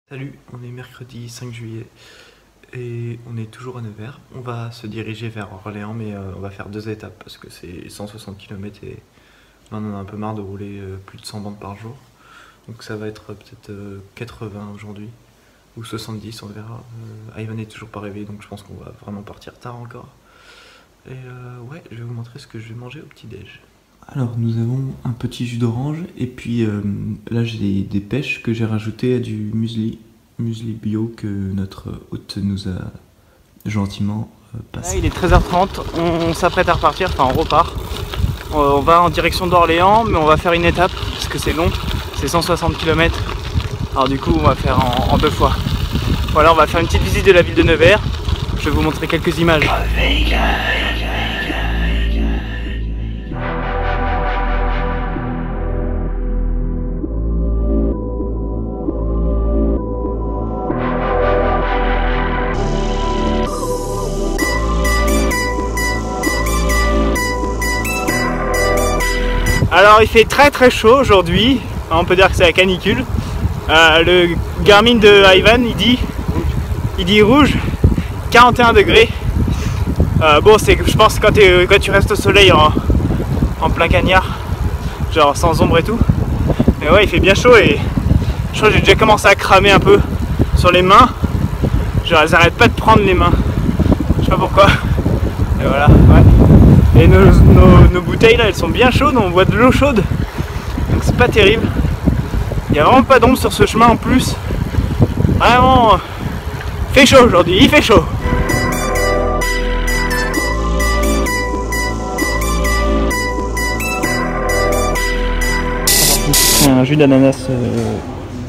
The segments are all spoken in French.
Salut, on est mercredi 5 juillet et on est toujours à Nevers. On va se diriger vers Orléans, mais on va faire 2 étapes parce que c'est 160 km et on en a un peu marre de rouler plus de 100 bandes par jour. Donc ça va être peut-être 80 aujourd'hui ou 70, on verra. Ivan n'est toujours pas réveillé, donc je pense qu'on va vraiment partir tard encore. Et ouais, je vais vous montrer ce que je vais manger au petit-déj. Alors nous avons un petit jus d'orange et puis là j'ai des pêches que j'ai rajoutées à du muesli bio que notre hôte nous a gentiment passé. Là, il est 13h30, on s'apprête à repartir, enfin on repart. On va en direction d'Orléans, mais on va faire une étape parce que c'est long, c'est 160 km. Alors du coup on va faire en 2 fois. Voilà, on va faire une petite visite de la ville de Nevers. Je vais vous montrer quelques images. Alors il fait très chaud aujourd'hui, on peut dire que c'est la canicule. Le Garmin de Ivan il dit rouge, 41 degrés. Bon, je pense quand tu restes au soleil en plein cagnard, genre sans ombre et tout. Mais ouais, il fait bien chaud et je crois que j'ai déjà commencé à cramer un peu sur les mains. Genre elles arrêtent pas de prendre les mains, je sais pas pourquoi. Et voilà, ouais. Et nos bouteilles là, elles sont bien chaudes, on boit de l'eau chaude, donc c'est pas terrible. Il n'y a vraiment pas d'ombre sur ce chemin en plus. Vraiment, il fait chaud aujourd'hui, il fait chaud. Un jus d'ananas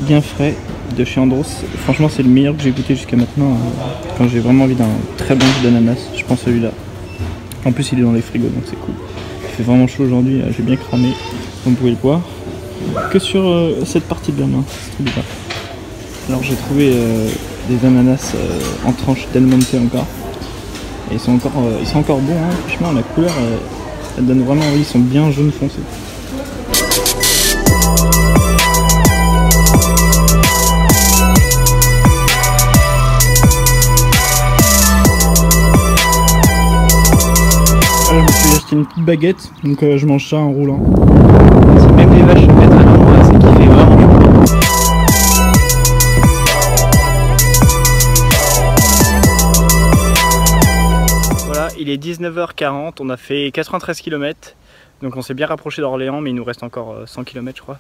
bien frais de chez Andros. Franchement, c'est le meilleur que j'ai goûté jusqu'à maintenant. Quand j'ai vraiment envie d'un très bon jus d'ananas, je prends celui-là. En plus, il est dans les frigos, donc c'est cool. Il fait vraiment chaud aujourd'hui, j'ai bien cramé, comme vous pouvez le voir. Que sur cette partie de la main, c'est trop bizarre. Alors j'ai trouvé des ananas en tranches Del Monte encore. Et ils sont encore bons, hein. Franchement la couleur elle donne vraiment envie, ils sont bien jaune foncé. Je me suis acheté une petite baguette, donc je mange ça en roulant. Si même les vaches se mettent à l'endroit, c'est qu'il fait vraiment chaud. Voilà, il est 19h40, on a fait 93 km, donc on s'est bien rapproché d'Orléans, mais il nous reste encore 100 km je crois,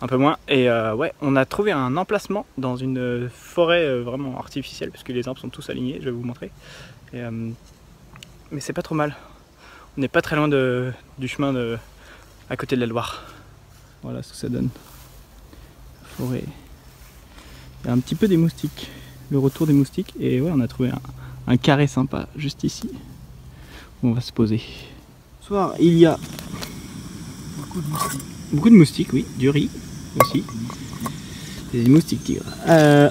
un peu moins. Et ouais, on a trouvé un emplacement dans une forêt vraiment artificielle, puisque les arbres sont tous alignés, je vais vous montrer. Et, mais c'est pas trop mal. On n'est pas très loin du chemin à côté de la Loire. Voilà ce que ça donne. La forêt. Il y a un petit peu des moustiques. Le retour des moustiques. Et ouais, on a trouvé un carré sympa juste ici. Où on va se poser. Ce soir, il y a beaucoup de moustiques, oui. Du riz aussi. Des moustiques tigres.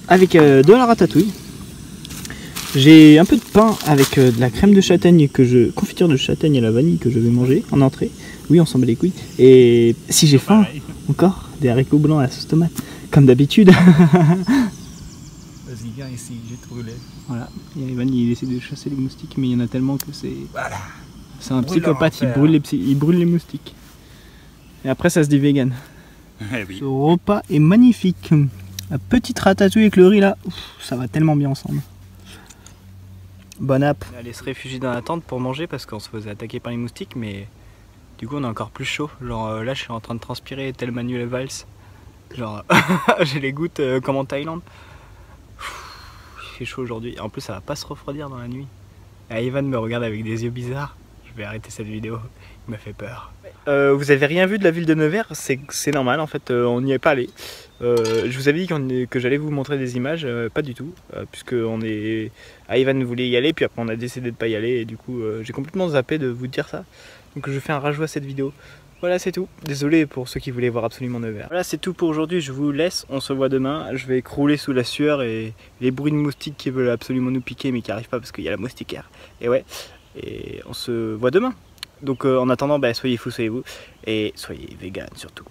Avec de la ratatouille. J'ai un peu de pain avec de la crème de châtaigne confiture de châtaigne à la vanille que je vais manger en entrée. Oui, on s'en bat les couilles. Et si j'ai faim, encore des haricots blancs à la sauce tomate, comme d'habitude. Vas-y, viens ici, j'ai trouvé les. Voilà, et Ivan il essaie de chasser les moustiques, mais il y en a tellement que c'est. Voilà. C'est un psychopathe, il brûle les moustiques. Et après, ça se dit vegan. Eh oui. Ce repas est magnifique. La petite ratatouille avec le riz là, ça va tellement bien ensemble. Bonne app. On allait se réfugier dans la tente pour manger parce qu'on se faisait attaquer par les moustiques, mais du coup on est encore plus chaud. Genre là je suis en train de transpirer tel Manuel Valls. Genre j'ai les gouttes comme en Thaïlande. Il fait chaud aujourd'hui. En plus ça va pas se refroidir dans la nuit. Et Ivan me regarde avec des yeux bizarres. Je vais arrêter cette vidéo, il m'a fait peur. Vous avez rien vu de la ville de Nevers, c'est normal en fait, on n'y est pas allé. Je vous avais dit que j'allais vous montrer des images, pas du tout, puisque Ivan voulait y aller, puis après on a décidé de pas y aller, et du coup j'ai complètement zappé de vous dire ça. Donc je fais un rajout à cette vidéo. Voilà, c'est tout. Désolé pour ceux qui voulaient voir absolument Nevers. Voilà, c'est tout pour aujourd'hui, je vous laisse, on se voit demain. Je vais crouler sous la sueur et les bruits de moustiques qui veulent absolument nous piquer, mais qui n'arrivent pas parce qu'il y a la moustiquaire. Et ouais, et on se voit demain. Donc en attendant, soyez fous, soyez vous, et soyez vegan surtout.